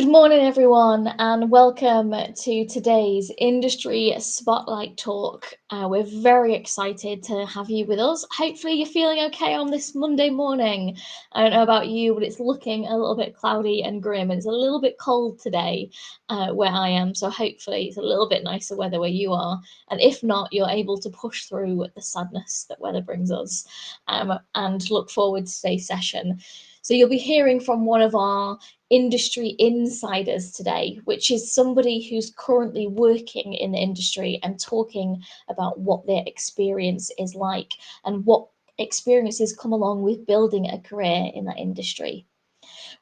Good morning, everyone, and welcome to today's Industry Spotlight Talk. We're very excited to have you with us. Hopefully, you're feeling okay on this Monday morning. I don't know about you, but it's looking a little bit cloudy and grim. It's a little bit cold today where I am, so hopefully, it's a little bit nicer weather where you are. And if not, you're able to push through the sadness that weather brings us and look forward to today's session. So, you'll be hearing from one of our industry insiders today, which is somebody who's currently working in the industry and talking about what their experience is like and what experiences come along with building a career in that industry.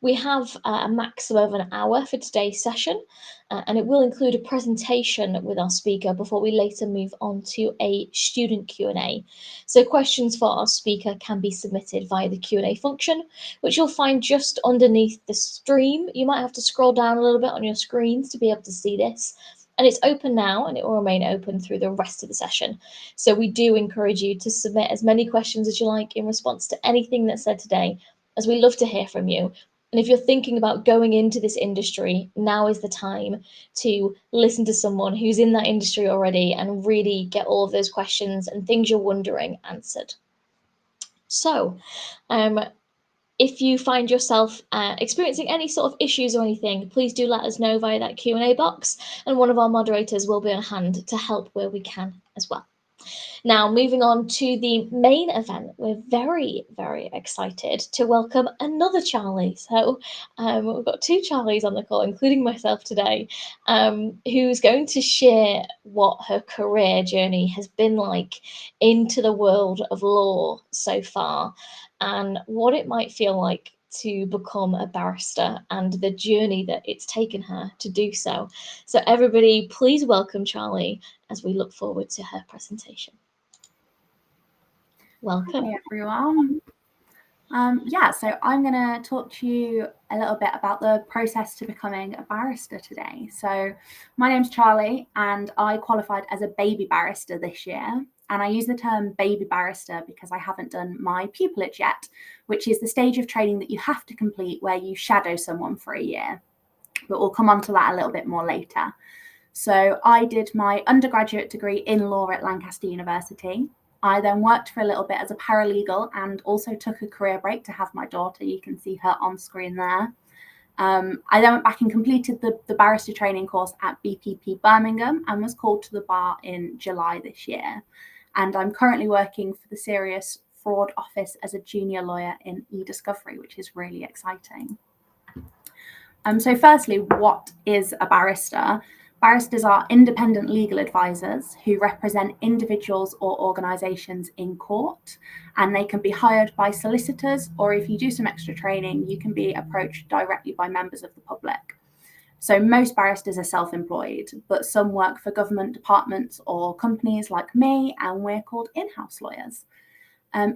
We have a maximum of an hour for today's session, and it will include a presentation with our speaker before we later move on to a student Q&A. So questions for our speaker can be submitted via the Q&A function, which you'll find just underneath the stream. You might have to scroll down a little bit on your screens to be able to see this. And it's open now, and it will remain open through the rest of the session. So we do encourage you to submit as many questions as you like in response to anything that's said today, as we love to hear from you. And if you're thinking about going into this industry, now is the time to listen to someone who's in that industry already and really get all of those questions and things you're wondering answered. So, if you find yourself experiencing any sort of issues or anything, please do let us know via that Q&A box, and one of our moderators will be on hand to help where we can as well. Now, moving on to the main event, we're very, very excited to welcome another Charlie. So we've got two Charlies on the call, including myself today, who's going to share what her career journey has been like into the world of law so far and what it might feel like to become a barrister and the journey that it's taken her to do so. So everybody, please welcome Charlie as we look forward to her presentation. Welcome. Hey everyone. So I'm going to talk to you a little bit about the process to becoming a barrister today. So my name's Charlie and I qualified as a baby barrister this year. And I use the term baby barrister because I haven't done my pupillage yet, which is the stage of training that you have to complete where you shadow someone for a year. But we'll come on to that a little bit more later. So I did my undergraduate degree in law at Lancaster University. I then worked for a little bit as a paralegal and also took a career break to have my daughter. You can see her on screen there. I then went back and completed the barrister training course at BPP Birmingham and was called to the bar in July this year. And I'm currently working for the Serious Fraud Office as a junior lawyer in e-discovery, which is really exciting. So firstly, what is a barrister? Barristers are independent legal advisors who represent individuals or organisations in court, and they can be hired by solicitors, or if you do some extra training, you can be approached directly by members of the public. So most barristers are self-employed, but some work for government departments or companies like me, and we're called in-house lawyers.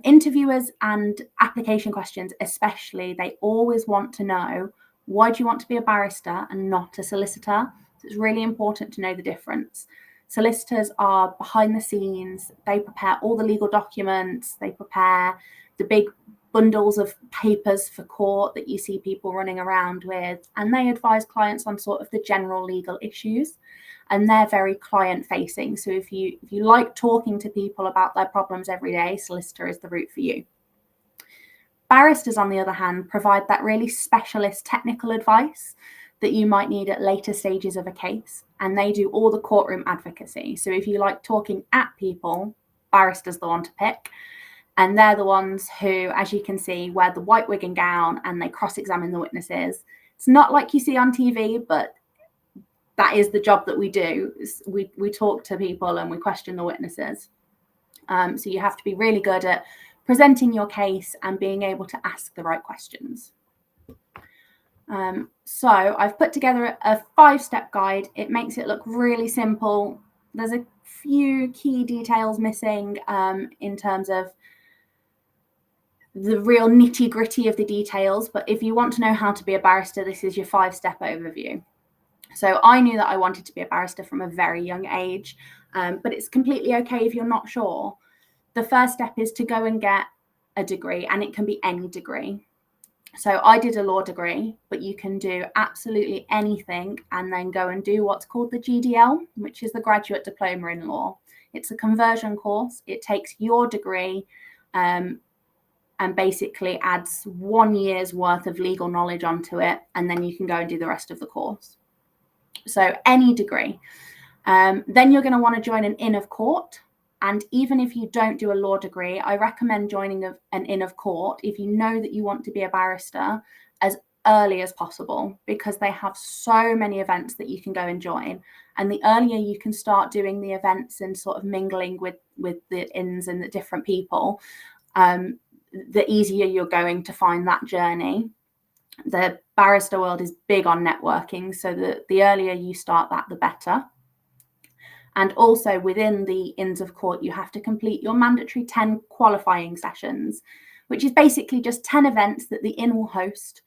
Interviewers and application questions especially, they always want to know, why do you want to be a barrister and not a solicitor? It's really important to know the difference. Solicitors are behind the scenes. They prepare all the legal documents. They prepare the big bundles of papers for court that you see people running around with. And they advise clients on sort of the general legal issues. And they're very client facing. So if you like talking to people about their problems every day, solicitor is the route for you. Barristers, on the other hand, provide that really specialist technical advice that you might need at later stages of a case, and they do all the courtroom advocacy. So if you like talking at people, barristers the one to pick, and they're the ones who, as you can see, wear the white wig and gown and they cross-examine the witnesses. It's not like you see on TV, but that is the job that we do. We talk to people and we question the witnesses. So you have to be really good at presenting your case and being able to ask the right questions. So I've put together a 5-step guide. It makes it look really simple. There's a few key details missing in terms of the real nitty-gritty of the details. But if you want to know how to be a barrister, this is your 5-step overview. So I knew that I wanted to be a barrister from a very young age, but it's completely okay if you're not sure. The first step is to go and get a degree, and it can be any degree. So I did a law degree, but you can do absolutely anything and then go and do what's called the GDL, which is the Graduate Diploma in Law. It's a conversion course. It takes your degree and basically adds 1 year's worth of legal knowledge onto it, and then you can go and do the rest of the course. So any degree. Then you're going to want to join an Inn of Court. And even if you don't do a law degree, I recommend joining an Inn of Court if you know that you want to be a barrister as early as possible, because they have so many events that you can go and join. And the earlier you can start doing the events and sort of mingling with the inns and the different people, the easier you're going to find that journey. The barrister world is big on networking, so the earlier you start that, the better. And also within the Inns of Court, you have to complete your mandatory 10 qualifying sessions, which is basically just 10 events that the Inn will host.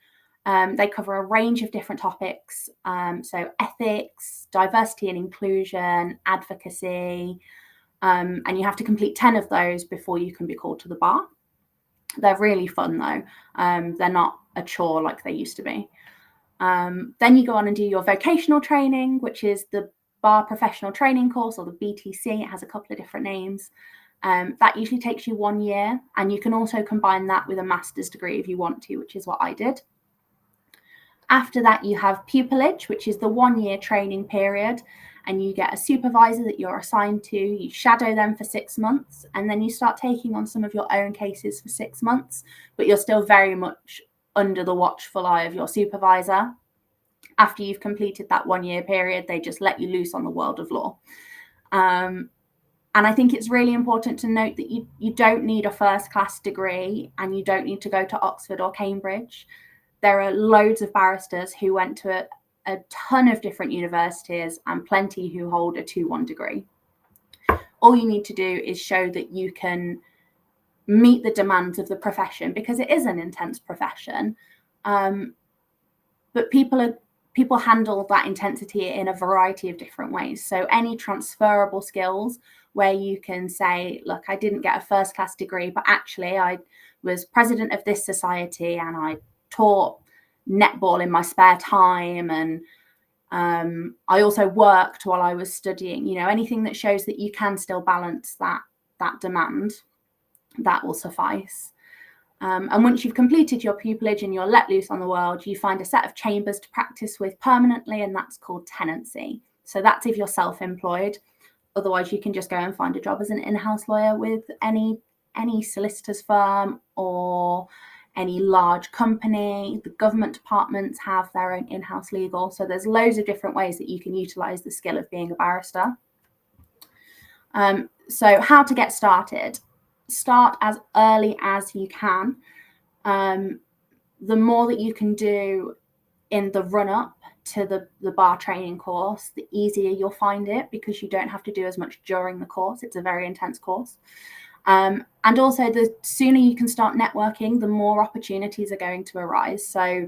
They cover a range of different topics, so ethics, diversity and inclusion, advocacy, and you have to complete 10 of those before you can be called to the bar. They're really fun though. They're not a chore like they used to be. Then you go on and do your vocational training, which is the Bar Professional Training Course, or the BTC. It has a couple of different names. That usually takes you 1 year, and you can also combine that with a master's degree if you want to, which is what I did. After that, you have pupillage, which is the 1 year training period, and you get a supervisor that you're assigned to. You shadow them for 6 months, and then you start taking on some of your own cases for 6 months, but you're still very much under the watchful eye of your supervisor. After you've completed that 1 year period, they just let you loose on the world of law. And I think it's really important to note that you don't need a first class degree, and you don't need to go to Oxford or Cambridge. There are loads of barristers who went to a ton of different universities, and plenty who hold a 2-1 degree. All you need to do is show that you can meet the demands of the profession, because it is an intense profession. But people handle that intensity in a variety of different ways. So any transferable skills where you can say, look, I didn't get a first class degree, but actually I was president of this society and I taught netball in my spare time, and I also worked while I was studying. Anything that shows that you can still balance that demand, that will suffice. And once you've completed your pupillage and you're let loose on the world, you find a set of chambers to practice with permanently, and that's called tenancy. So that's if you're self-employed. Otherwise, you can just go and find a job as an in-house lawyer with any solicitor's firm or any large company. The government departments have their own in-house legal. So there's loads of different ways that you can utilise the skill of being a barrister. So how to get started? Start as early as you can. The more that you can do in the run-up to the bar training course, the easier you'll find it, because you don't have to do as much during the course. It's a very intense course. And also, the sooner you can start networking, the more opportunities are going to arise. So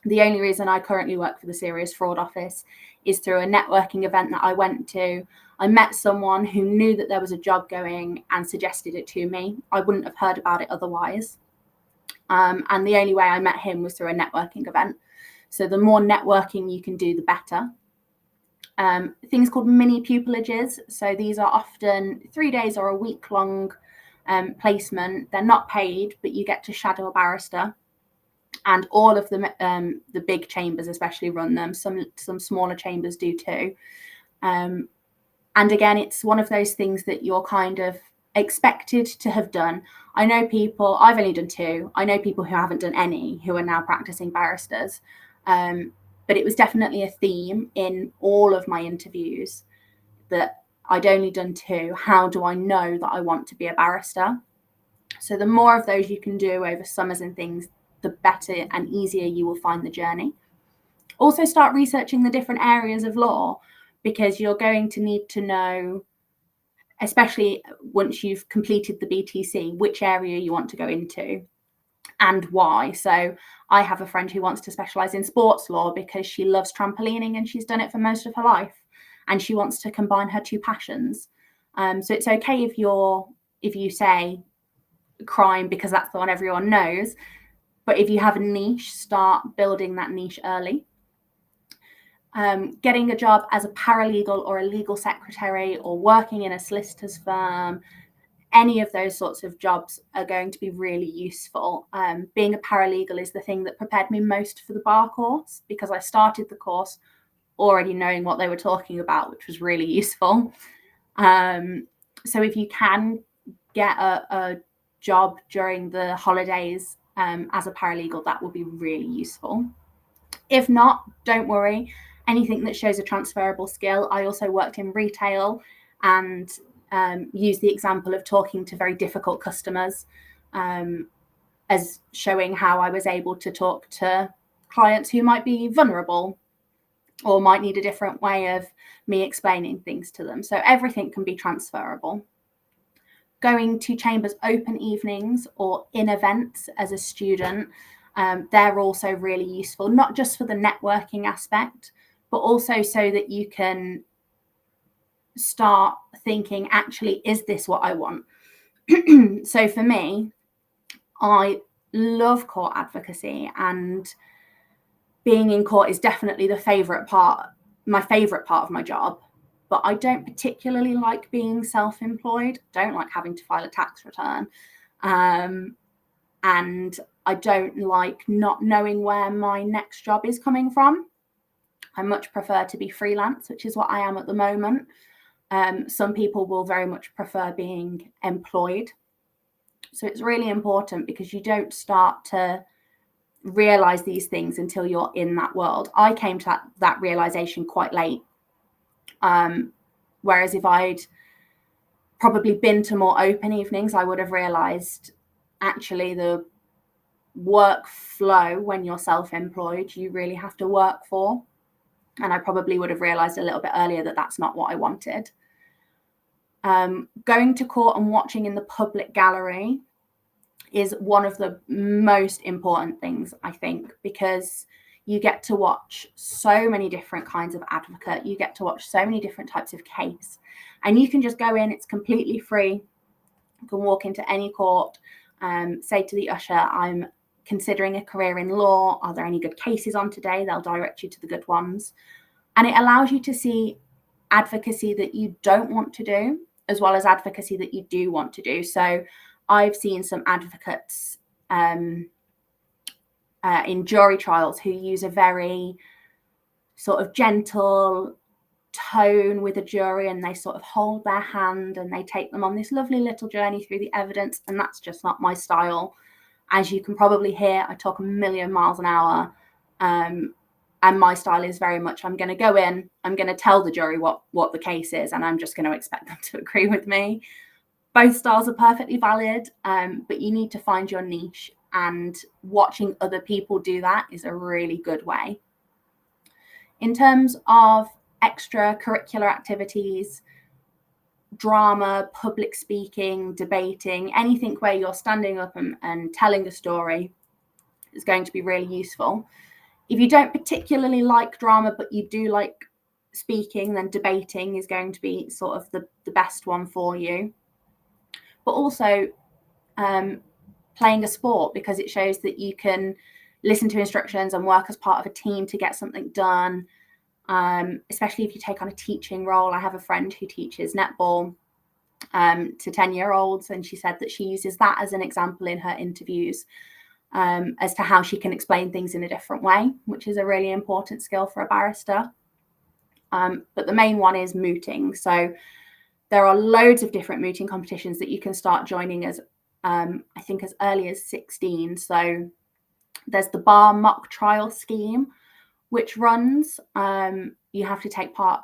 the only reason I currently work for the Serious Fraud Office is through a networking event that I went to. I met someone who knew that there was a job going and suggested it to me. I wouldn't have heard about it otherwise. And the only way I met him was through a networking event. So the more networking you can do, the better. Things called mini pupillages. So these are often 3 days or a week-long placement. They're not paid, but you get to shadow a barrister. And all of the big chambers especially run them. Some smaller chambers do too. And again, it's one of those things that you're kind of expected to have done. I know people, I've only done 2. I know people who haven't done any, who are now practicing barristers. But it was definitely a theme in all of my interviews that I'd only done 2. How do I know that I want to be a barrister? So the more of those you can do over summers and things, the better and easier you will find the journey. Also start researching the different areas of law, because you're going to need to know, especially once you've completed the BTC, which area you want to go into and why. So I have a friend who wants to specialise in sports law because she loves trampolining and she's done it for most of her life, and she wants to combine her 2 passions. So it's okay if you say crime because that's the one everyone knows. But if you have a niche, start building that niche early. Getting a job as a paralegal or a legal secretary or working in a solicitor's firm, any of those sorts of jobs are going to be really useful. Being a paralegal is the thing that prepared me most for the bar course, because I started the course already knowing what they were talking about, which was really useful. So if you can get a job during the holidays as a paralegal, that will be really useful. If not, don't worry. Anything that shows a transferable skill. I also worked in retail and used the example of talking to very difficult customers as showing how I was able to talk to clients who might be vulnerable or might need a different way of me explaining things to them. So everything can be transferable. Going to Chambers open evenings or in events as a student, they're also really useful, not just for the networking aspect, but also so that you can start thinking, actually, is this what I want? So for me, I love court advocacy, and being in court is definitely my favorite part of my job. But I don't particularly like being self-employed. Don't like having to file a tax return. And I don't like not knowing where my next job is coming from. I much prefer to be freelance, which is what I am at the moment. Some people will very much prefer being employed. So it's really important, because you don't start to realize these things until you're in that world. I came to that realization quite late. Whereas if I'd probably been to more open evenings, I would have realized actually the workflow when you're self-employed, you really have to work for. And I probably would have realized a little bit earlier that that's not what I wanted. Going to court and watching in the public gallery is one of the most important things, I think, because you get to watch so many different kinds of advocate. You get to watch so many different types of case. And you can just go in, it's completely free. You can walk into any court, say to the usher, I'm considering a career in law. Are there any good cases on today? They'll direct you to the good ones. And it allows you to see advocacy that you don't want to do, as well as advocacy that you do want to do. So I've seen some advocates in jury trials who use a very sort of gentle tone with a jury, and they sort of hold their hand and they take them on this lovely little journey through the evidence. And that's just not my style. As you can probably hear, I talk a million miles an hour. And my style is very much, I'm going to go in, I'm going to tell the jury what the case is, and I'm just going to expect them to agree with me. Both styles are perfectly valid, but you need to find your niche, and watching other people do that is a really good way. In terms of extracurricular activities, drama, public speaking, debating, anything where you're standing up and telling a story is going to be really useful. If you don't particularly like drama, but you do like speaking, then debating is going to be sort of the best one for you. But also playing a sport, because it shows that you can listen to instructions and work as part of a team to get something done, especially if you take on a teaching role. I have a friend who teaches netball to 10-year-olds, and she said that she uses that as an example in her interviews as to how she can explain things in a different way, which is a really important skill for a barrister. But the main one is mooting. So there are loads of different mooting competitions that you can start joining as, I think, as early as 16. So there's the bar mock trial scheme, which runs. You have to take part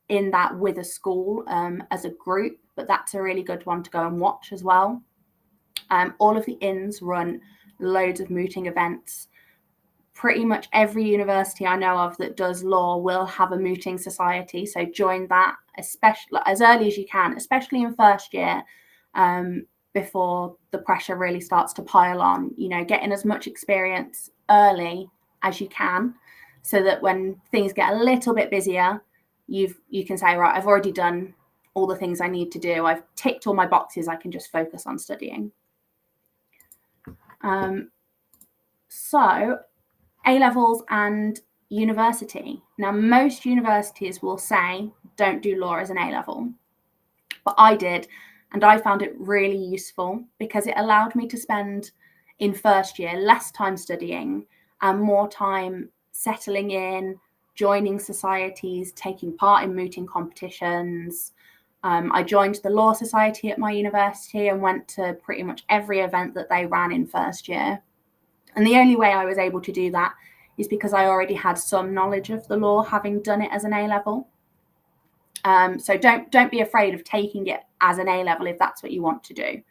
in that with a school as a group, but that's a really good one to go and watch as well. All of the inns run loads of mooting events. Pretty much every university I know of that does law will have a mooting society. So join that, especially as early as you can, especially in first year, before the pressure really starts to pile on. You know, get in as much experience early as you can, so that when things get a little bit busier, you can say, right, I've already done all the things I need to do. I've ticked all my boxes. I can just focus on studying. So A-levels and university. Now, most universities will say, don't do law as an A-level. But I did, and I found it really useful because it allowed me to spend in first year less time studying and more time settling in, joining societies, taking part in mooting competitions. I joined the Law Society at my university and went to pretty much every event that they ran in first year. And the only way I was able to do that is because I already had some knowledge of the law, having done it as an A-level. So don't be afraid of taking it as an A-level if that's what you want to do.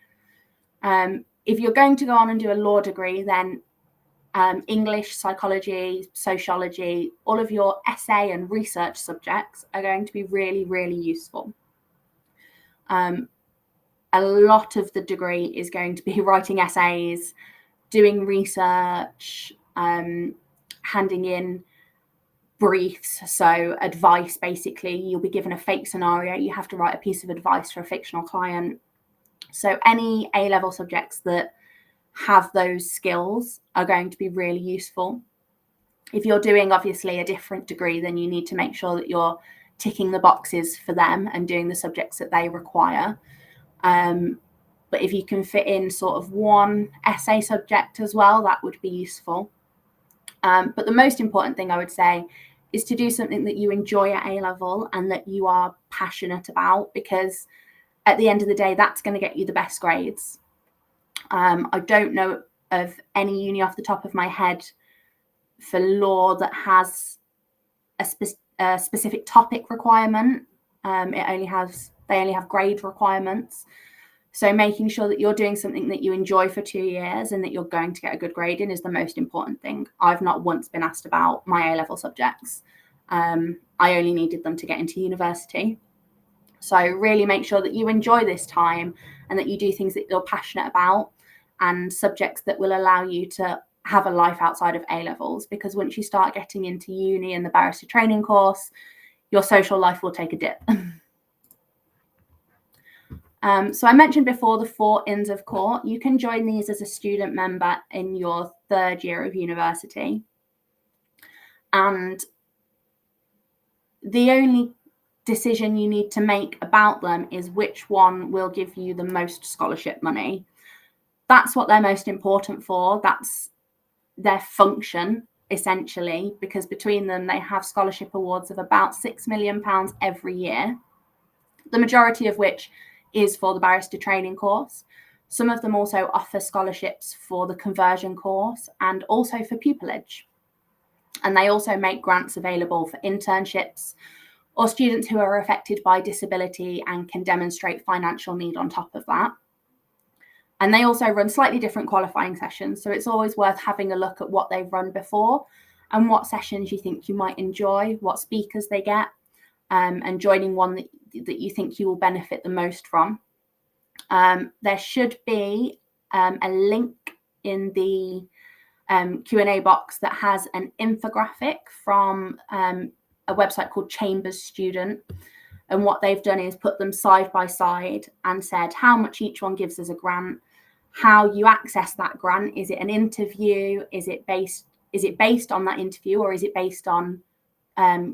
If you're going to go on and do a law degree, then English, psychology, sociology, all of your essay and research subjects are going to be really, really useful. A lot of the degree is going to be writing essays, doing research, handing in briefs, so advice. Basically, you'll be given a fake scenario, you have to write a piece of advice for a fictional client. So any A-level subjects that have those skills are going to be really useful. If you're doing obviously a different degree, then you need to make sure that you're ticking the boxes for them and doing the subjects that they require. But if you can fit in sort of one essay subject as well, that would be useful. But the most important thing I would say is to do something that you enjoy at A-level and that you are passionate about, because at the end of the day, that's going to get you the best grades. I don't know of any uni off the top of my head for law that has a specific topic requirement. They only have grade requirements. So making sure that you're doing something that you enjoy for 2 years and that you're going to get a good grade in is the most important thing. I've not once been asked about my A-level subjects. I only needed them to get into university. So really make sure that you enjoy this time and that you do things that you're passionate about and subjects that will allow you to have a life outside of A-levels, because once you start getting into uni and the barrister training course, your social life will take a dip. So I mentioned before the 4 Inns of Court. You can join these as a student member in your 3rd year of university. And the only decision you need to make about them is which one will give you the most scholarship money. That's what they're most important for. That's their function, essentially, because between them, they have scholarship awards of about £6 million every year, the majority of which is for the barrister training course. Some of them also offer scholarships for the conversion course and also for pupillage. And they also make grants available for internships or students who are affected by disability and can demonstrate financial need on top of that. And they also run slightly different qualifying sessions. So it's always worth having a look at what they've run before and what sessions you think you might enjoy, what speakers they get, and joining one that you think you will benefit the most from. There should be a link in the Q&A box that has an infographic from a website called Chambers Student. And what they've done is put them side by side and said how much each one gives as a grant, how you access that grant. Is it an interview? Is it based on that interview, or is it based on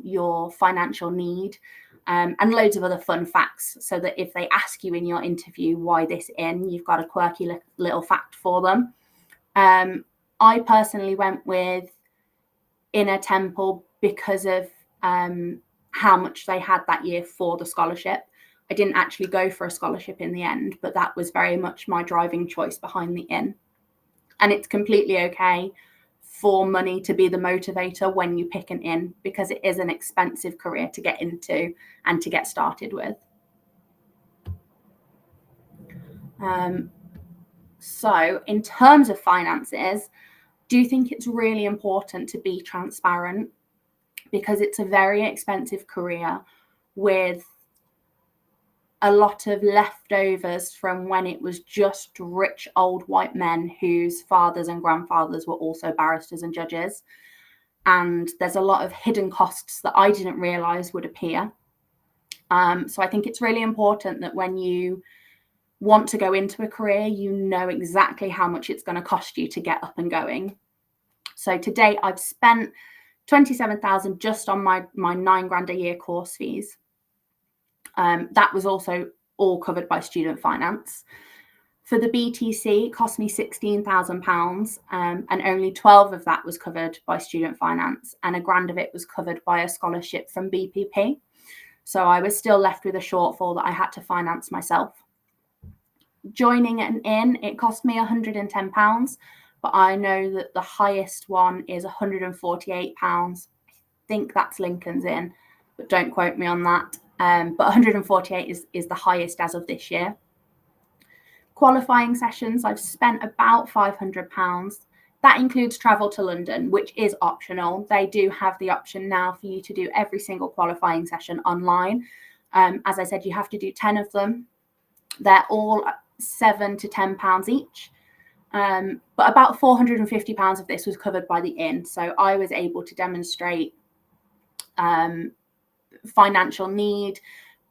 your financial need? And loads of other fun facts, so that if they ask you in your interview why this in, you've got a quirky little fact for them. I personally went with Inner Temple because of how much they had that year for the scholarship. I didn't actually go for a scholarship in the end, but that was very much my driving choice behind the Inn. And it's completely okay for money to be the motivator when you pick an Inn, because it is an expensive career to get into and to get started with. So in terms of finances, do you think it's really important to be transparent, because it's a very expensive career with a lot of leftovers from when it was just rich old white men whose fathers and grandfathers were also barristers and judges. And there's a lot of hidden costs that I didn't realize would appear. So I think it's really important that when you want to go into a career, you know exactly how much it's going to cost you to get up and going. So to date, I've spent 27,000 just on my £9,000 a year course fees. That was also all covered by student finance. For the BTC, it cost me £16,000, and only 12 of that was covered by student finance, and £1,000 of it was covered by a scholarship from BPP. So I was still left with a shortfall that I had to finance myself. Joining an inn, it cost me £110, but I know that the highest one is £148. I think that's Lincoln's Inn, but don't quote me on that. But 148 is the highest as of this year. Qualifying sessions, I've spent about £500. That includes travel to London, which is optional. They do have the option now for you to do every single qualifying session online. As I said, you have to do 10 of them. They're all £7 to £10 each. But about £450 of this was covered by the inn. So I was able to demonstrate financial need,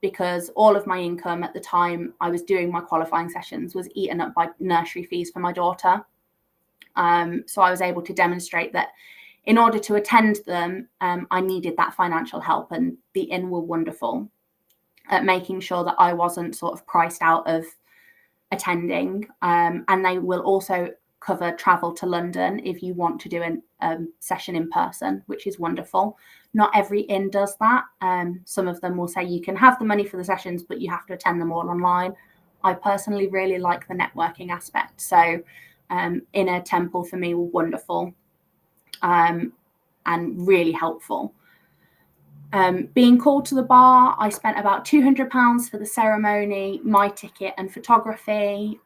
because all of my income at the time I was doing my qualifying sessions was eaten up by nursery fees for my daughter. So I was able to demonstrate that in order to attend them, I needed that financial help, and the inn were wonderful at making sure that I wasn't sort of priced out of attending. And they will also cover travel to London if you want to do a session in person, which is wonderful. Not every inn does that. Some of them will say you can have the money for the sessions, but you have to attend them all online. I personally really like the networking aspect. So Inner Temple for me were wonderful and really helpful. Being called to the bar, I spent about £200 for the ceremony, my ticket and photography.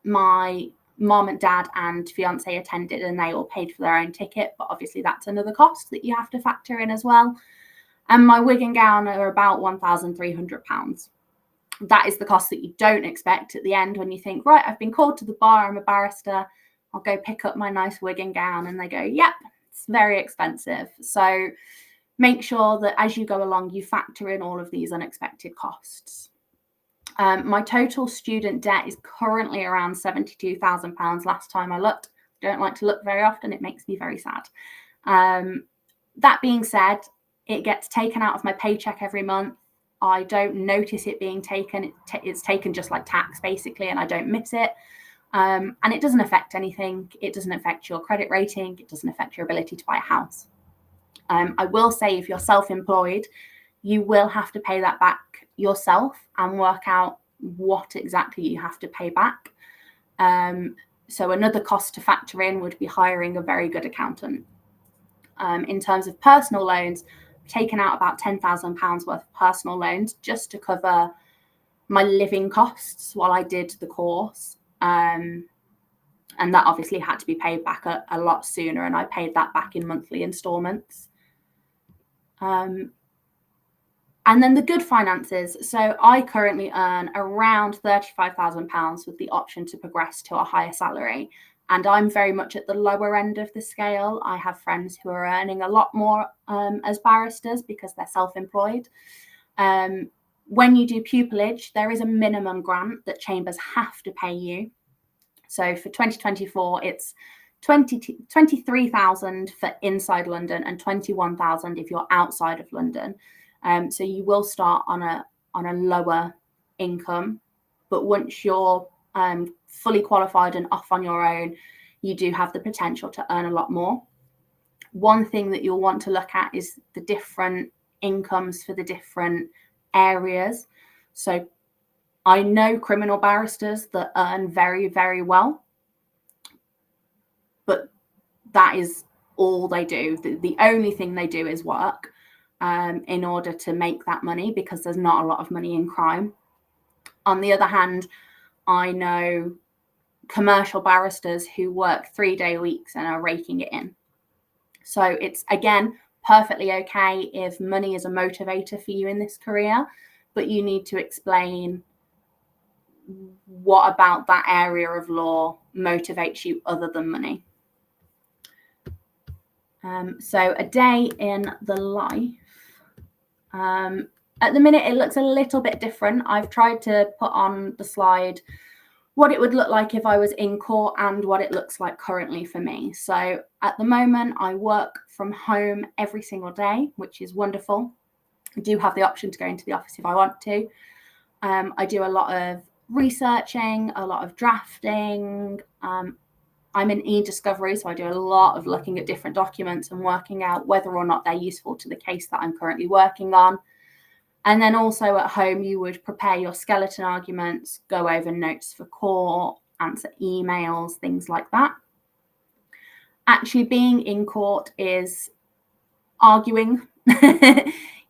My mom and dad and fiance attended, and they all paid for their own ticket, but obviously that's another cost that you have to factor in as well. And my wig and gown are about £1,300. That is the cost that you don't expect at the end when you think, right, I've been called to the bar, I'm a barrister, I'll go pick up my nice wig and gown, and they go, yep, it's very expensive. So make sure that as you go along, you factor in all of these unexpected costs. My total student debt is currently around £72,000 last time I looked. Don't like to look very often. It makes me very sad. That being said, it gets taken out of my paycheck every month. I don't notice it being taken. It's taken just like tax, basically, and I don't miss it. And it doesn't affect anything. It doesn't affect your credit rating. It doesn't affect your ability to buy a house. I will say if you're self-employed, you will have to pay that back yourself and work out what exactly you have to pay back. So another cost to factor in would be hiring a very good accountant. In terms of personal loans, I've taken out about £10,000 worth of personal loans just to cover my living costs while I did the course. And that obviously had to be paid back a lot sooner, and I paid that back in monthly installments. And then the good finances. So I currently earn around £35,000 with the option to progress to a higher salary. And I'm very much at the lower end of the scale. I have friends who are earning a lot more as barristers because they're self-employed. When you do pupillage, there is a minimum grant that chambers have to pay you. So for 2024, it's 23,000 for inside London and 21,000 if you're outside of London. So you will start on a lower income, but once you're fully qualified and off on your own, you do have the potential to earn a lot more. One thing that you'll want to look at is the different incomes for the different areas. So I know criminal barristers that earn very, very well, but that is all they do. The only thing they do is work in order to make that money, because there's not a lot of money in crime. On the other hand, I know commercial barristers who work 3-day weeks and are raking it in. So it's, again, perfectly okay if money is a motivator for you in this career, but you need to explain what about that area of law motivates you other than money. So a day in the life. At the minute, it looks a little bit different. I've tried to put on the slide what it would look like if I was in court and what it looks like currently for me. So at the moment, I work from home every single day, which is wonderful. I do have the option to go into the office if I want to. I do a lot of researching, a lot of drafting. I'm in e-discovery, so I do a lot of looking at different documents and working out whether or not they're useful to the case that I'm currently working on. And then also at home, you would prepare your skeleton arguments, go over notes for court, answer emails, things like that. Actually being in court is arguing,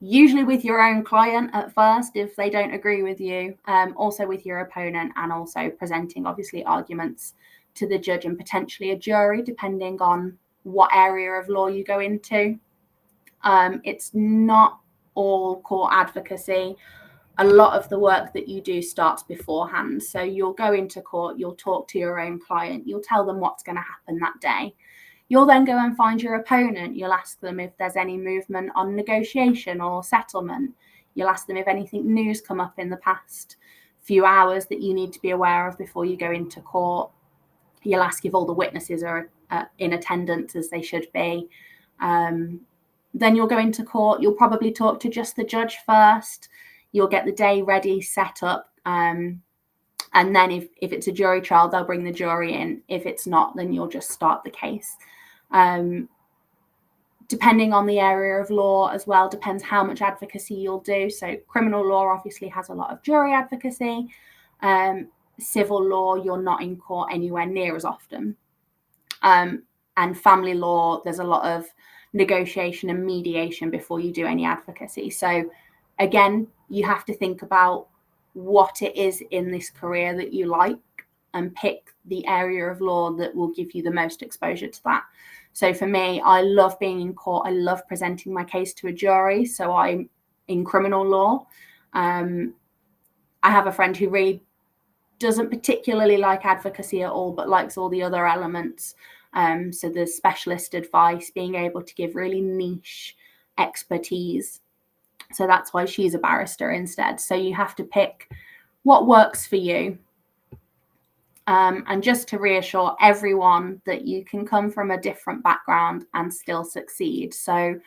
usually with your own client at first if they don't agree with you, also with your opponent, and also presenting obviously arguments to the judge and potentially a jury depending on what area of law you go into. It's not all court advocacy. A lot of the work that you do starts beforehand. So you'll go into court, you'll talk to your own client, you'll tell them what's going to happen that day. You'll then go and find your opponent. You'll ask them if there's any movement on negotiation or settlement. You'll ask them if anything new's come up in the past few hours that you need to be aware of before you go into court. You'll ask if all the witnesses are in attendance as they should be. Then you'll go into court. You'll probably talk to just the judge first. You'll get the day ready, set up. And then if it's a jury trial, they'll bring the jury in. If it's not, then you'll just start the case. Depending on the area of law as well, depends how much advocacy you'll do. So criminal law obviously has a lot of jury advocacy. Civil law, you're not in court anywhere near as often. And family law, there's a lot of negotiation and mediation before you do any advocacy. So again, you have to think about what it is in this career that you like and pick the area of law that will give you the most exposure to that. So for me, I love being in court. I love presenting my case to a jury. So I'm in criminal law. I have a friend who really doesn't particularly like advocacy at all, but likes all the other elements. So the specialist advice, being able to give really niche expertise. So that's why she's a barrister instead. So you have to pick what works for you. And just to reassure everyone that you can come from a different background and still succeed. So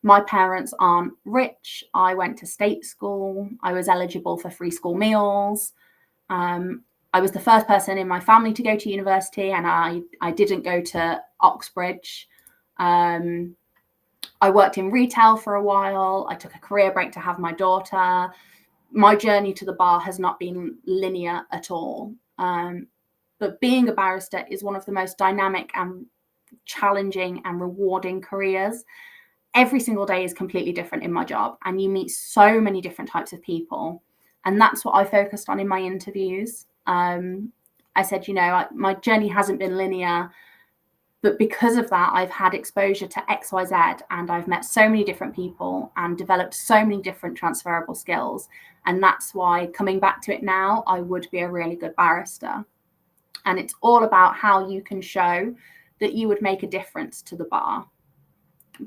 my parents aren't rich. I went to state school. I was eligible for free school meals. I was the first person in my family to go to university, and I didn't go to Oxbridge. I worked in retail for a while. I took a career break to have my daughter. My journey to the bar has not been linear at all. But being a barrister is one of the most dynamic and challenging and rewarding careers. Every single day is completely different in my job, and you meet so many different types of people. And that's what I focused on in my interviews. I said, my journey hasn't been linear, but because of that, I've had exposure to X, Y, Z, and I've met so many different people and developed so many different transferable skills. And that's why, coming back to it now, I would be a really good barrister. And it's all about how you can show that you would make a difference to the bar.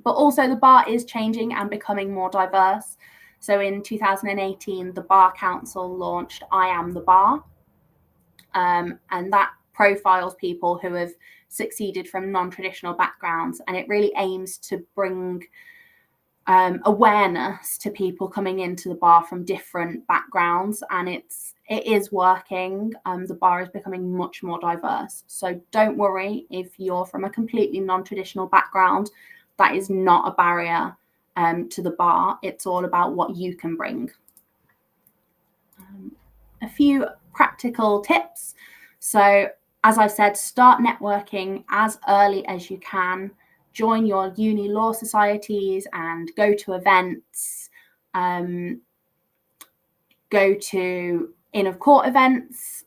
But also the bar is changing and becoming more diverse. So in 2018, the Bar Council launched I Am the Bar. And that profiles people who have succeeded from non-traditional backgrounds. And it really aims to bring awareness to people coming into the bar from different backgrounds. And it is working. The bar is becoming much more diverse. So don't worry if you're from a completely non-traditional background. That is not a barrier to the bar. It's all about what you can bring. A few practical tips. So as I said, start networking as early as you can. Join your uni law societies and go to events. Go to in-of-court events.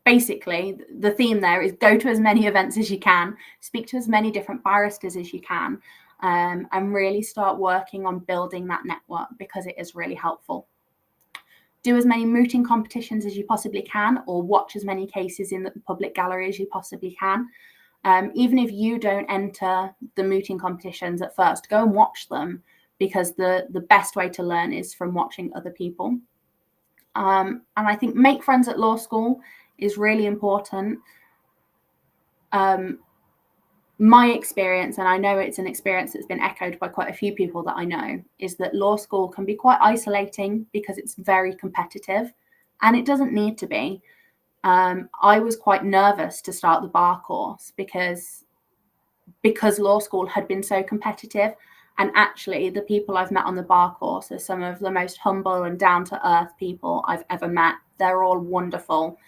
Basically, the theme there is go to as many events as you can, speak to as many different barristers as you can, and really start working on building that network, because it is really helpful. Do as many mooting competitions as you possibly can, or watch as many cases in the public gallery as you possibly can. Even if you don't enter the mooting competitions at first, go and watch them, because the best way to learn is from watching other people. And I think make friends at law school is really important. My experience, and I know it's an experience that's been echoed by quite a few people that I know, is that law school can be quite isolating because it's very competitive, and it doesn't need to be. I was quite nervous to start the bar course because law school had been so competitive. And actually, the people I've met on the bar course are some of the most humble and down-to-earth people I've ever met. They're all wonderful.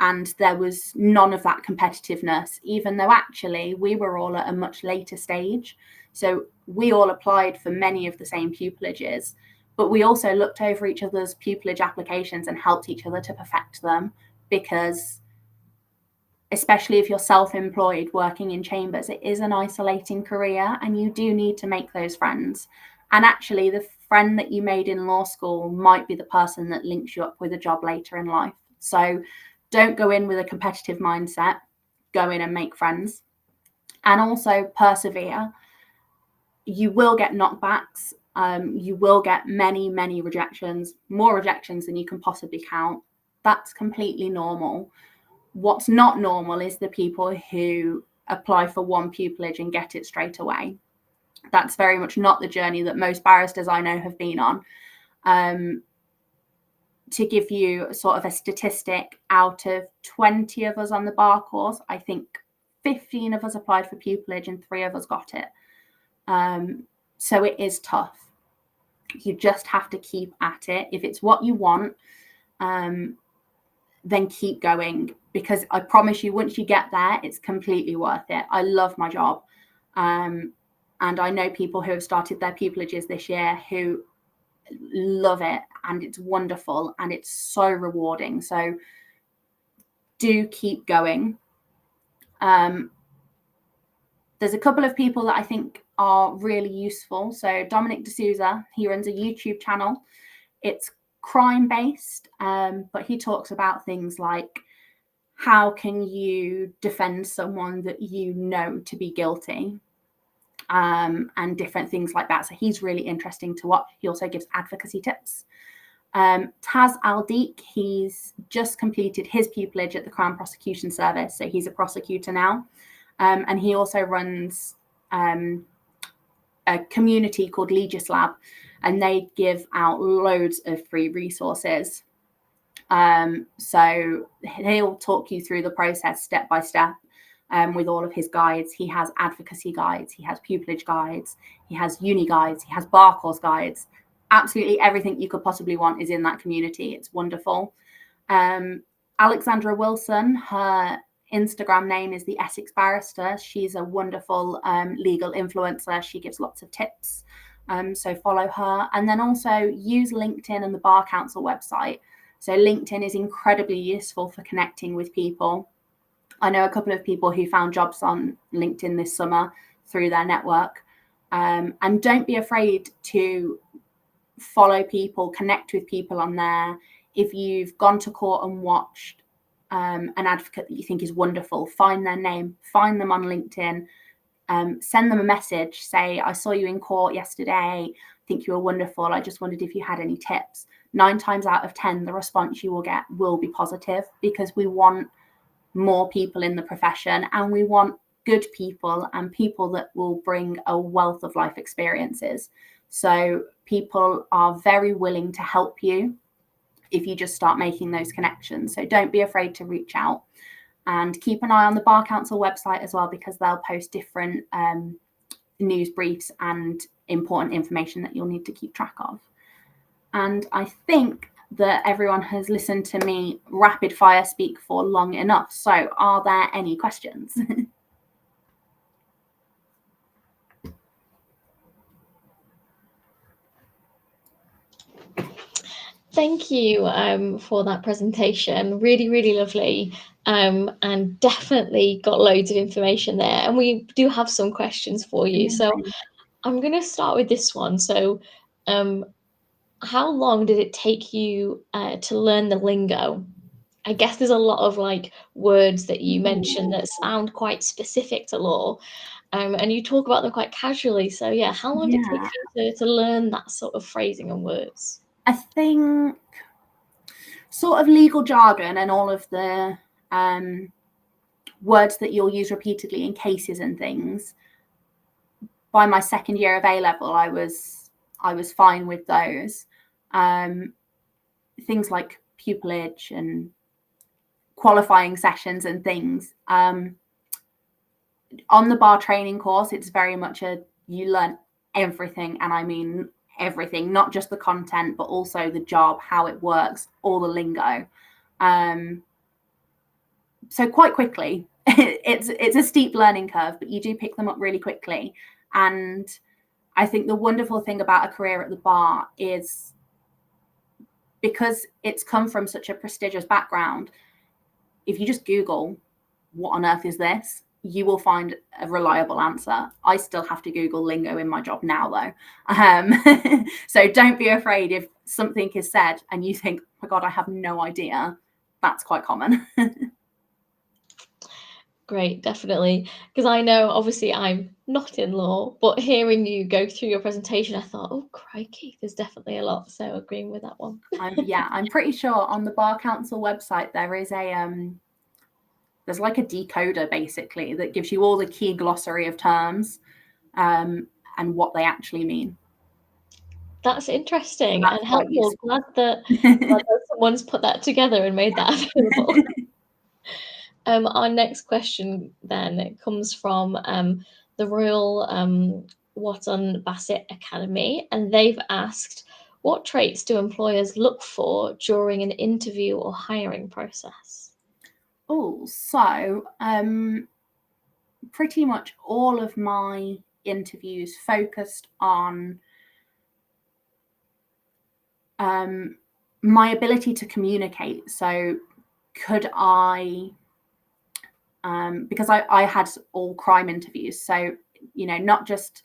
And there was none of that competitiveness, even though actually we were all at a much later stage. So we all applied for many of the same pupilages, but we also looked over each other's pupillage applications and helped each other to perfect them, because especially if you're self-employed working in chambers, it is an isolating career and you do need to make those friends. And actually, the friend that you made in law school might be the person that links you up with a job later in life. So don't go in with a competitive mindset. Go in and make friends. And also persevere. You will get knockbacks. You will get many, many rejections, more rejections than you can possibly count. That's completely normal. What's not normal is the people who apply for one pupillage and get it straight away. That's very much not the journey that most barristers I know have been on. To give you sort of a statistic, out of 20 of us on the bar course, I think 15 of us applied for pupillage and 3 of us got it. So it is tough. You just have to keep at it. If it's what you want, then keep going, because I promise you, once you get there, it's completely worth it. I love my job. And I know people who have started their pupilages this year who love it, and it's wonderful and it's so rewarding. So do keep going. There's a couple of people that I think are really useful. So Dominic D'Souza, he runs a YouTube channel. It's crime-based, but he talks about things like how can you defend someone that you know to be guilty, and different things like that. So he's really interesting to watch. He also gives advocacy tips. Taz Aldeek, he's just completed his pupillage at the Crown Prosecution Service, so he's a prosecutor now. And he also runs a community called Legis Lab, and they give out loads of free resources. So he'll talk you through the process step by step, with all of his guides. He has advocacy guides, he has pupillage guides, he has uni guides, he has bar course guides. Absolutely everything you could possibly want is in that community. It's wonderful. Alexandra Wilson, her Instagram name is the Essex Barrister. She's a wonderful legal influencer. She gives lots of tips. So follow her. And then also use LinkedIn and the Bar Council website. So LinkedIn is incredibly useful for connecting with people. I know a couple of people who found jobs on LinkedIn this summer through their network. And don't be afraid to follow people, connect with people on there. If you've gone to court and watched an advocate that you think is wonderful, find their name, find them on LinkedIn, send them a message, say, I saw you in court yesterday, I think you were wonderful, I just wondered if you had any tips. 9 times out of 10, the response you will get will be positive, because we want more people in the profession, and we want good people and people that will bring a wealth of life experiences. So people are very willing to help you if you just start making those connections. So don't be afraid to reach out, and keep an eye on the Bar Council website as well, because they'll post different news briefs and important information that you'll need to keep track of. And I think that everyone has listened to me rapid fire speak for long enough. So are there any questions? Thank you for that presentation. Really, really lovely, and definitely got loads of information there. And we do have some questions for you. So I'm going to start with this one. So how long did it take you to learn the lingo? I guess there's a lot of like words that you mentioned that sound quite specific to law, and you talk about them quite casually. So yeah, how long did it take you to learn that sort of phrasing and words? I think sort of legal jargon and all of the words that you'll use repeatedly in cases and things. By my second year of A-level, I was fine with those. Things like pupillage and qualifying sessions and things. On the bar training course, it's very much you learn everything, and I mean everything, not just the content, but also the job, how it works, all the lingo. So quite quickly, it's a steep learning curve, but you do pick them up really quickly. And I think the wonderful thing about a career at the bar is, because it's come from such a prestigious background, if you just Google, what on earth is this? You will find a reliable answer. I still have to Google lingo in my job now, though. So don't be afraid if something is said and you think, oh my God, I have no idea. That's quite common. Great, definitely. Because I know, obviously, I'm not in law, but hearing you go through your presentation, I thought, oh, crikey, there's definitely a lot. So agreeing with that one. I'm pretty sure on the Bar Council website, there is there's like a decoder basically that gives you all the key glossary of terms and what they actually mean. That's interesting So that's and helpful. Glad that someone's put that together and made that available. Our next question then comes from the Royal Wotton Bassett Academy, and they've asked, what traits do employers look for during an interview or hiring process? Oh, so pretty much all of my interviews focused on my ability to communicate. So could I, because I had all crime interviews, so, you know, not just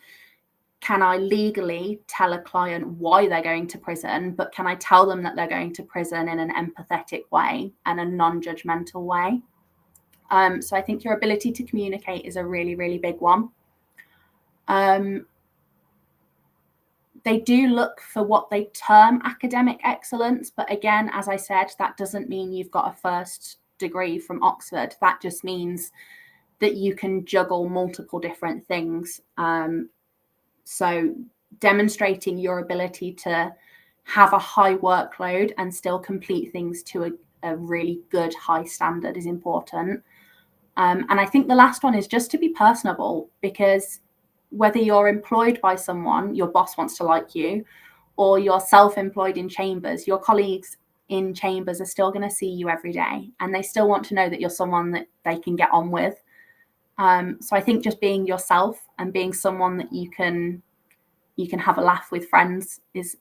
can I legally tell a client why they're going to prison, but can I tell them that they're going to prison in an empathetic way and a non-judgmental way? So I think your ability to communicate is a really, really big one. They do look for what they term academic excellence, but again, as I said, that doesn't mean you've got a first degree from Oxford. That just means that you can juggle multiple different things. So demonstrating your ability to have a high workload and still complete things to a really good high standard is important. And I think the last one is just to be personable, because whether you're employed by someone, your boss wants to like you, or you're self-employed in chambers, your colleagues in chambers are still going to see you every day, and they still want to know that you're someone that they can get on with. So I think just being yourself and being someone that you can have a laugh with friends is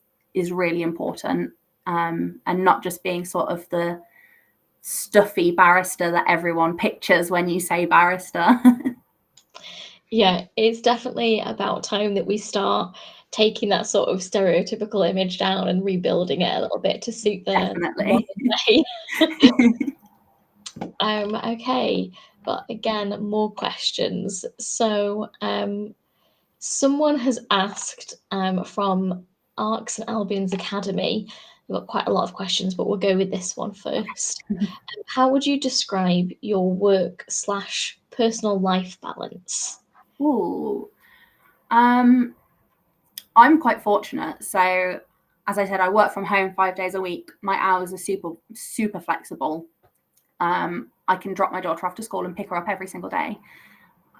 really important, and not just being sort of the stuffy barrister that everyone pictures when you say barrister. Yeah, it's definitely about time that we start taking that sort of stereotypical image down and rebuilding it a little bit to suit the Definitely. modern day. Okay, but again, more questions. So someone has asked from Arcs and Albion's Academy. We've got quite a lot of questions, but we'll go with this one first. How would you describe your work/personal life balance? Ooh. I'm quite fortunate. So, as I said, I work from home 5 days a week. My hours are super flexible. I can drop my daughter off to school and pick her up every single day.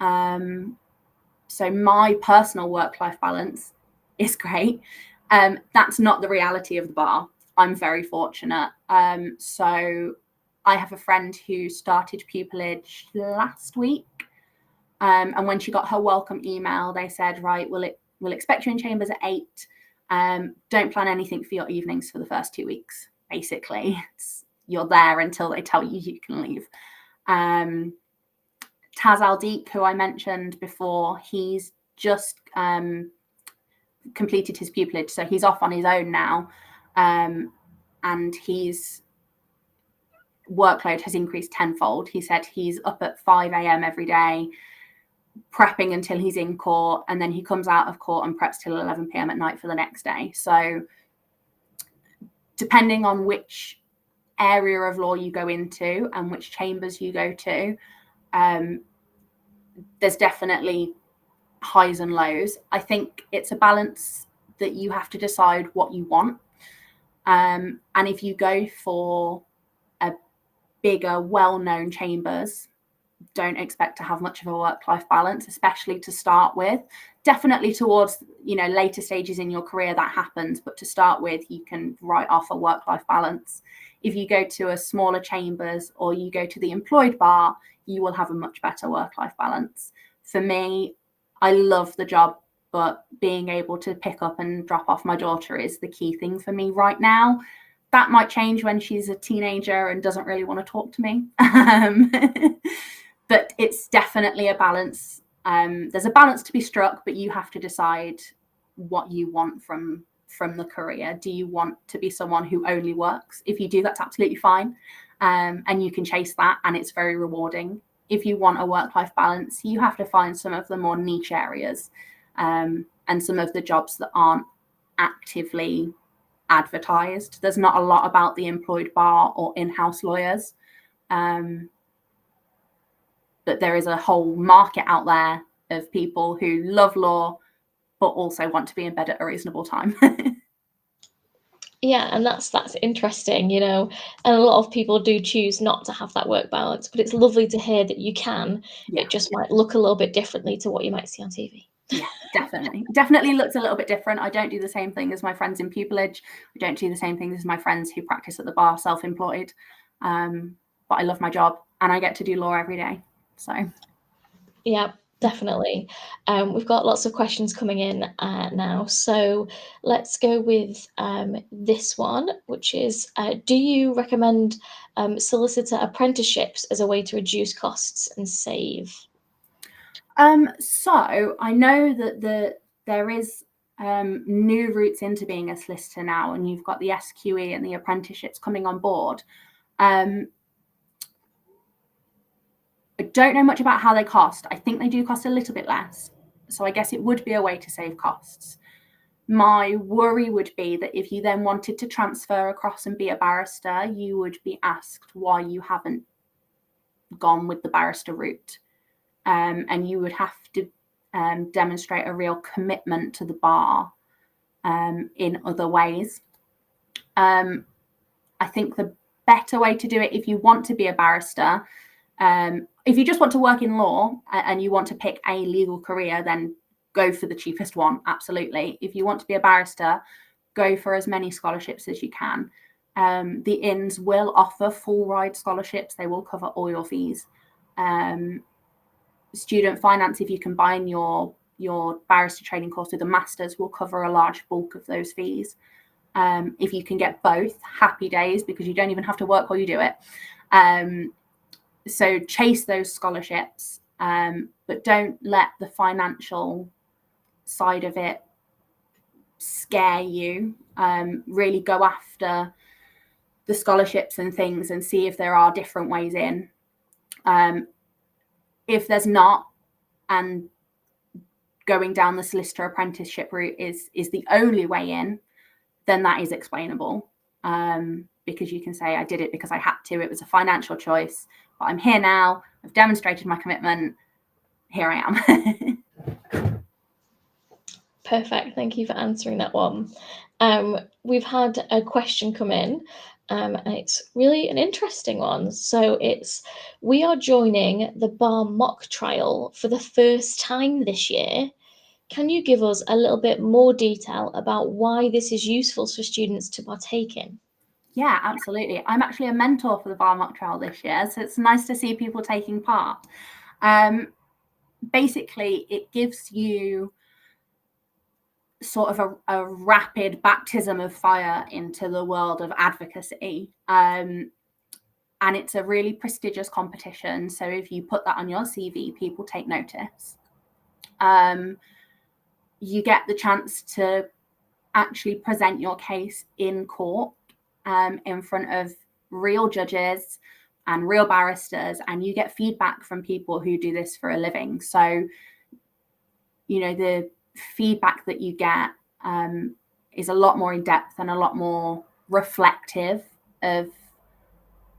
So my personal work-life balance is great. That's not the reality of the bar. I'm very fortunate. So I have a friend who started pupillage last week. And when she got her welcome email, they said, right, we'll expect you in chambers at 8. Don't plan anything for your evenings for the first 2 weeks. Basically, you're there until they tell you can leave. Taz Aldeek, who I mentioned before, he's just completed his pupillage, so he's off on his own now, and his workload has increased tenfold. He said he's up at 5 a.m. every day, prepping until he's in court, and then he comes out of court and preps till 11 p.m. at night for the next day. So depending on which area of law you go into and which chambers you go to, there's definitely highs and lows. I think it's a balance that you have to decide what you want. And if you go for a bigger, well-known chambers, don't expect to have much of a work-life balance, especially to start with. Definitely towards, later stages in your career that happens, but to start with, you can write off a work-life balance. If you go to a smaller chambers or you go to the employed bar, you will have a much better work-life balance. For me, I love the job, but being able to pick up and drop off my daughter is the key thing for me right now. That might change when she's a teenager and doesn't really want to talk to me. But it's definitely a balance. There's a balance to be struck, but you have to decide what you want from the career. Do you want to be someone who only works? If you do, that's absolutely fine. And you can chase that, and it's very rewarding. If you want a work-life balance, you have to find some of the more niche areas, and some of the jobs that aren't actively advertised. There's not a lot about the employed bar or in-house lawyers. But there is a whole market out there of people who love law, but also want to be in bed at a reasonable time. Yeah, and that's interesting, and a lot of people do choose not to have that work balance, but it's lovely to hear that you can. Yeah. It just might look a little bit differently to what you might see on TV. Yeah, definitely looks a little bit different. I don't do the same thing as my friends in pupillage. I don't do the same things as my friends who practice at the bar, self-employed. But I love my job and I get to do law every day. So yeah, definitely. We've got lots of questions coming in now. So let's go with this one, which is, do you recommend solicitor apprenticeships as a way to reduce costs and save? So I know that there is new routes into being a solicitor now, and you've got the SQE and the apprenticeships coming on board. I don't know much about how they cost. I think they do cost a little bit less. So I guess it would be a way to save costs. My worry would be that if you then wanted to transfer across and be a barrister, you would be asked why you haven't gone with the barrister route. And you would have to demonstrate a real commitment to the bar in other ways. I think the better way to do it, if you want to be a barrister, if you just want to work in law and you want to pick a legal career, then go for the cheapest one. Absolutely. If you want to be a barrister, go for as many scholarships as you can. The Inns will offer full ride scholarships. They will cover all your fees. Student finance, if you combine your barrister training course with a master's, will cover a large bulk of those fees. If you can get both, happy days, because you don't even have to work while you do it. So chase those scholarships, but don't let the financial side of it scare you. Really go after the scholarships and things and see if there are different ways in. If there's not, and going down the solicitor apprenticeship route is the only way in, then that is explainable. Because you can say, I did it because I had to. It was a financial choice, but I'm here now. I've demonstrated my commitment. Here I am. Perfect. Thank you for answering that one. We've had a question come in, and it's really an interesting one. So it's, we are joining the bar mock trial for the first time this year. Can you give us a little bit more detail about why this is useful for students to partake in? Yeah, absolutely. I'm actually a mentor for the bar mock trial this year, so it's nice to see people taking part. Basically, it gives you sort of a rapid baptism of fire into the world of advocacy. And it's a really prestigious competition. So if you put that on your CV, people take notice. You get the chance to actually present your case in court in front of real judges and real barristers, and you get feedback from people who do this for a living. So, the feedback that you get is a lot more in depth and a lot more reflective of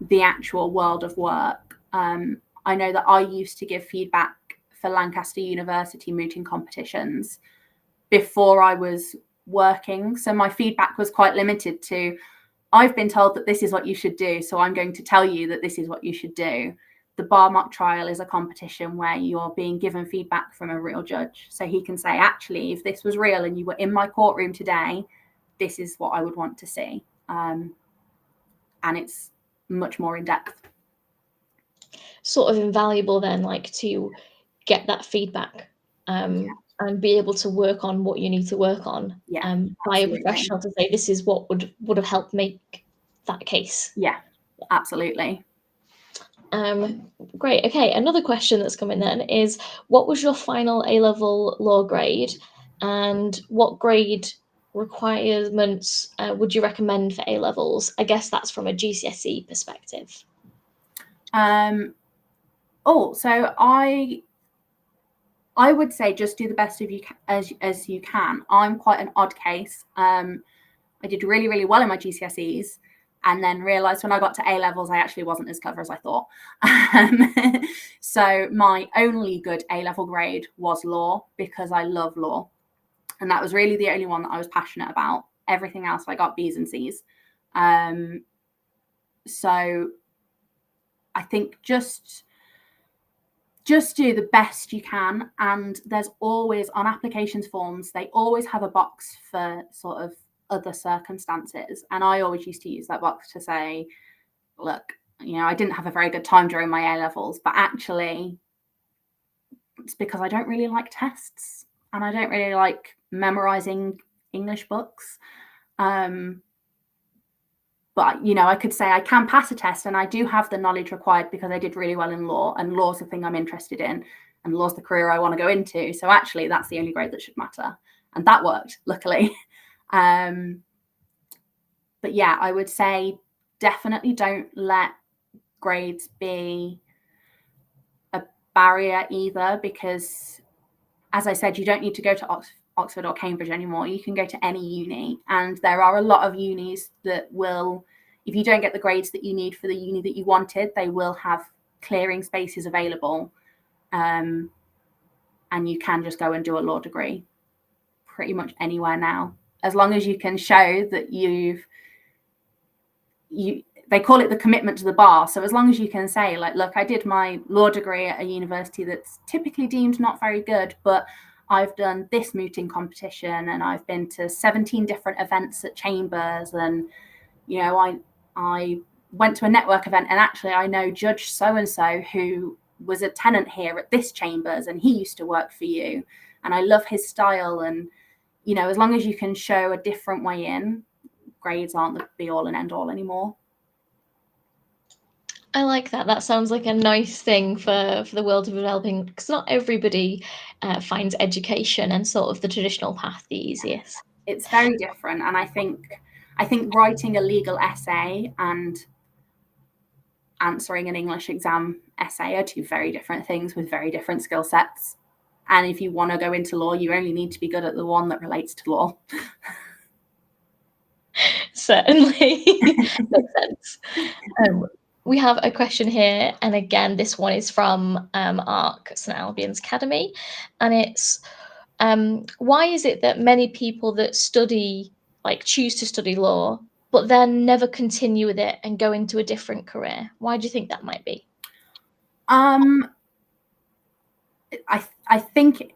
the actual world of work. I know that I used to give feedback for Lancaster University mooting competitions before I was working. So my feedback was quite limited to, I've been told that this is what you should do, so I'm going to tell you that this is what you should do. The bar mock trial is a competition where you're being given feedback from a real judge. So he can say, actually, if this was real and you were in my courtroom today, this is what I would want to see. And it's much more in depth. Sort of invaluable then, like to get that feedback and be able to work on what you need to work on by a professional to say this is what would have helped make that case. Yeah, absolutely. Great. Okay, another question that's come in then is, what was your final A-level law grade, and what grade requirements would you recommend for A-levels? I guess that's from a GCSE perspective. So I would say just do the best of you as you can. I'm quite an odd case. I did really, really well in my GCSEs, and then realised when I got to A-levels, I actually wasn't as clever as I thought. So my only good A-level grade was law, because I love law. And that was really the only one that I was passionate about. Everything else, I got B's and C's. So I think just do the best you can. And there's always, on applications forms, they always have a box for sort of other circumstances. And I always used to use that box to say, look, I didn't have a very good time during my A-levels, but actually it's because I don't really like tests and I don't really like memorizing English books. But, I could say I can pass a test and I do have the knowledge required because I did really well in law, and law's the thing I'm interested in, and law's the career I want to go into. So actually that's the only grade that should matter. And that worked, luckily. But yeah, I would say definitely don't let grades be a barrier either, because, as I said, you don't need to go to Oxford or Cambridge anymore. You can go to any uni, and there are a lot of unis that will, if you don't get the grades that you need for the uni that you wanted, they will have clearing spaces available, and you can just go and do a law degree pretty much anywhere now, as long as you can show that they call it the commitment to the bar. So as long as you can say, like, look, I did my law degree at a university that's typically deemed not very good, but I've done this mooting competition and I've been to 17 different events at Chambers, and I went to a network event, and actually I know Judge so-and-so who was a tenant here at this Chambers, and he used to work for you, and I love his style. And as long as you can show a different way in, grades aren't the be all and end all anymore. I like that. That sounds like a nice thing for the world of developing, because not everybody finds education and sort of the traditional path the easiest. It's very different. And I think writing a legal essay and answering an English exam essay are two very different things with very different skill sets. And if you want to go into law, you only need to be good at the one that relates to law. Certainly. Makes sense. We have a question here, and again, this one is from ARC, St Albion's Academy, and it's, why is it that many people that choose to study law, but then never continue with it and go into a different career? Why do you think that might be? I think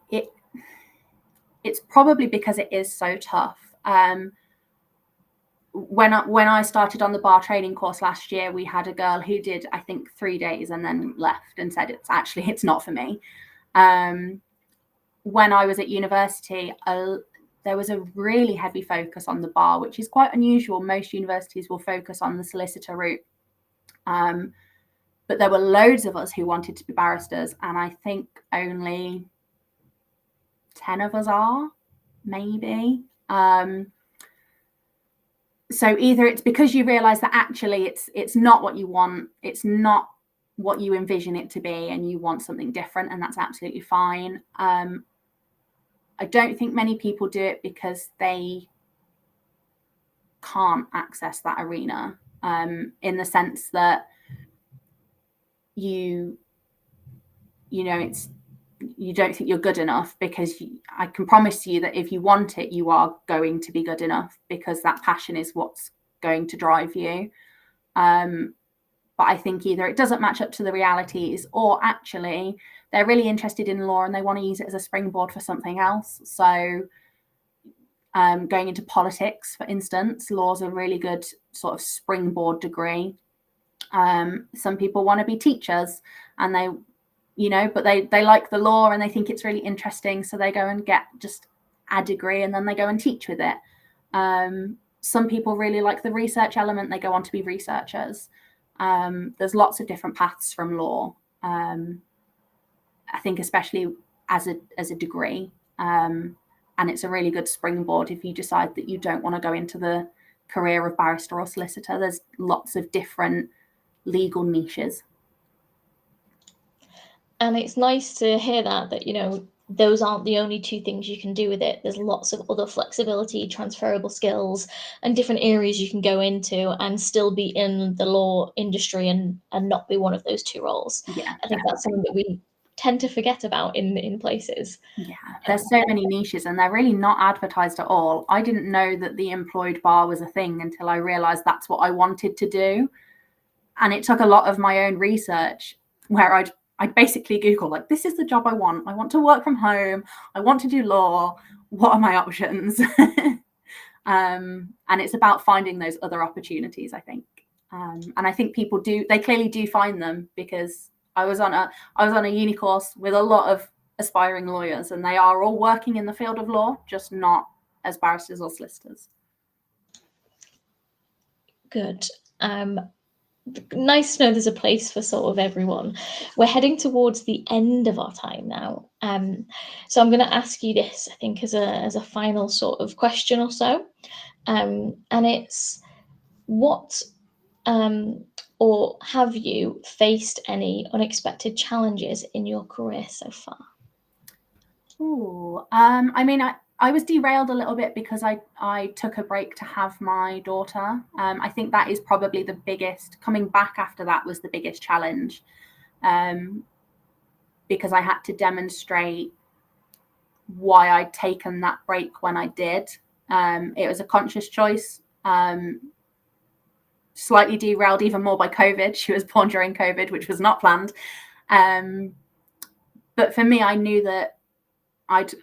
it's probably because it is so tough. When I started on the bar training course last year, we had a girl who did, I think, 3 days and then left and said, it's not for me. When I was at university, there was a really heavy focus on the bar, which is quite unusual. Most universities will focus on the solicitor route. But there were loads of us who wanted to be barristers, and I think only 10 of us are, maybe. So either it's because you realize that actually it's not what you want, it's not what you envision it to be, and you want something different, and that's absolutely fine. I don't think many people do it because they can't access that arena. in the sense that you don't think you're good enough, because I can promise you that if you want it, you are going to be good enough, because that passion is what's going to drive you. But I think either it doesn't match up to the realities, or actually they're really interested in law and they want to use it as a springboard for something else. So going into politics, for instance, law is a really good sort of springboard degree. Some people want to be teachers, and but they like the law and they think it's really interesting, so they go and get just a degree and then they go and teach with it. Some people really like the research element, they go on to be researchers. There's lots of different paths from law. I think especially as a degree, and it's a really good springboard if you decide that you don't want to go into the career of barrister or solicitor. There's lots of different legal niches. And it's nice to hear that those aren't the only two things you can do with it. There's lots of other flexibility, transferable skills, and different areas you can go into and still be in the law industry and not be one of those two roles. Yeah, I think that's something that we tend to forget about in places. Yeah, there's so many niches and they're really not advertised at all. I didn't know that the employed bar was a thing until I realized that's what I wanted to do. And it took a lot of my own research where I'd basically Google, like, this is the job I want to work from home, I want to do law, what are my options? And it's about finding those other opportunities, I think. And I think people they clearly do find them, because I was on a uni course with a lot of aspiring lawyers, and they are all working in the field of law, just not as barristers or solicitors. Good. Nice to know there's a place for sort of everyone. We're heading towards the end of our time now, so I'm going to ask you this, I think, as a final sort of question or so, and it's what or have you faced any unexpected challenges in your career so far? I mean, I was derailed a little bit because I took a break to have my daughter. I think that is probably the biggest, coming back after that was the biggest challenge, because I had to demonstrate why I'd taken that break when I did. It was a conscious choice, slightly derailed even more by COVID. She was born during COVID, which was not planned. But for me, I knew that I'd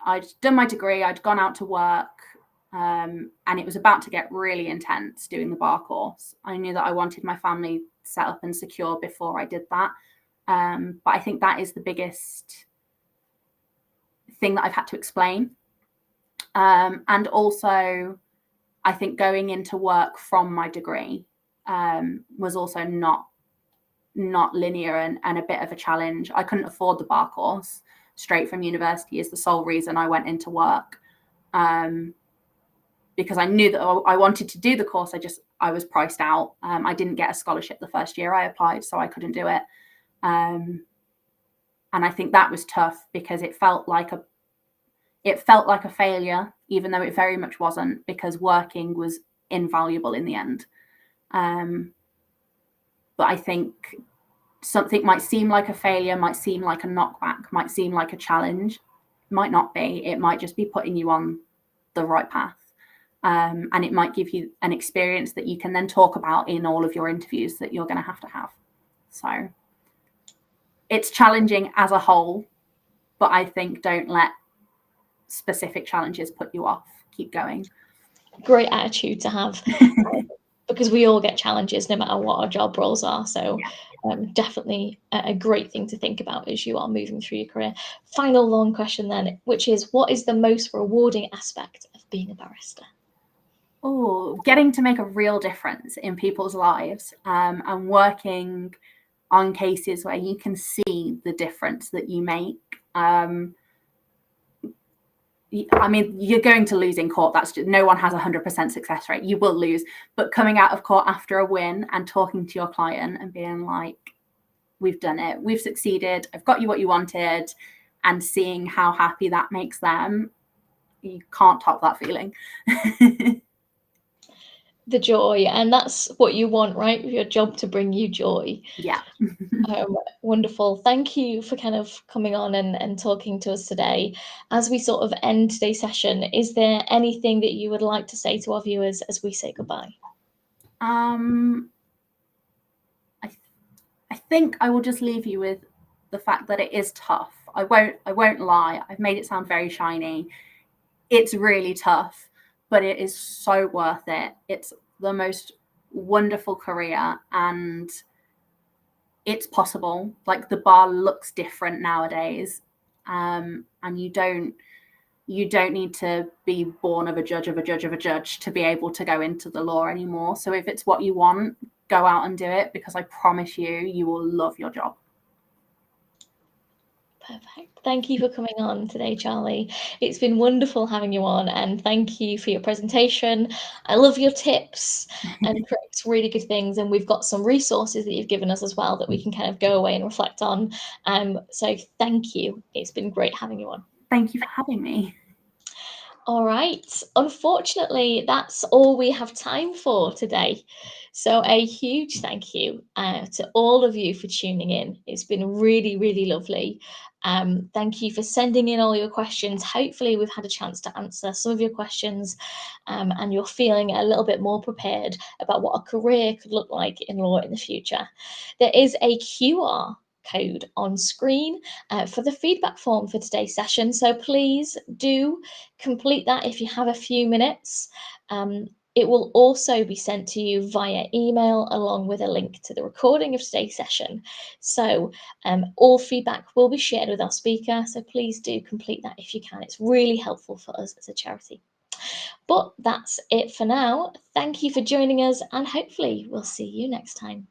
done my degree, I'd gone out to work, and it was about to get really intense doing the bar course. I knew that I wanted my family set up and secure before I did that. But I think that is the biggest thing that I've had to explain. And also, I think going into work from my degree was also not linear and a bit of a challenge. I couldn't afford the bar course straight from university is the sole reason I went into work, because I knew that I wanted to do the course. I was priced out. I didn't get a scholarship the first year I applied, so I couldn't do it. And I think that was tough, because it felt like a failure, even though it very much wasn't, because working was invaluable in the end. But I think something might seem like a failure, might seem like a knockback, might seem like a challenge, might not be. It might just be putting you on the right path. And it might give you an experience that you can then talk about in all of your interviews that you're going to have. So it's challenging as a whole, but I think don't let specific challenges put you off. Keep going. Great attitude to have. Because we all get challenges no matter what our job roles are. So definitely a great thing to think about as you are moving through your career. Final long question then, which is, what is the most rewarding aspect of being a barrister? Getting to make a real difference in people's lives, and working on cases where you can see the difference that you make. I mean, you're going to lose in court. That's just, no one has 100% success rate. You will lose. But coming out of court after a win and talking to your client and being like, we've done it, we've succeeded, I've got you what you wanted, and seeing how happy that makes them, you can't top that feeling. the joy, and that's what you want, right? Your job to bring you joy. Yeah. Wonderful. Thank you for kind of coming on and talking to us today. As we sort of end today's session, is there anything that you would like to say to our viewers as we say goodbye? I think I will just leave you with the fact that it is tough. I won't lie. I've made it sound very shiny. It's really tough, but it is so worth it. It's the most wonderful career, and it's possible. Like, the bar looks different nowadays, and you don't need to be born of a judge to be able to go into the law anymore. So if it's what you want, go out and do it, because I promise you will love your job. Perfect. Thank you for coming on today, Charlie. It's been wonderful having you on, and thank you for your presentation. I love your tips and tricks, really good things. And we've got some resources that you've given us as well that we can kind of go away and reflect on. So thank you. It's been great having you on. Thank you for having me. All right. Unfortunately, that's all we have time for today. So a huge thank you to all of you for tuning in. It's been really, really lovely. Thank you for sending in all your questions. Hopefully, we've had a chance to answer some of your questions, and you're feeling a little bit more prepared about what a career could look like in law in the future. There is a QR code on screen for the feedback form for today's session. So please do complete that if you have a few minutes. It will also be sent to you via email along with a link to the recording of today's session. So all feedback will be shared with our speaker. So please do complete that if you can. It's really helpful for us as a charity. But that's it for now. Thank you for joining us, and hopefully we'll see you next time.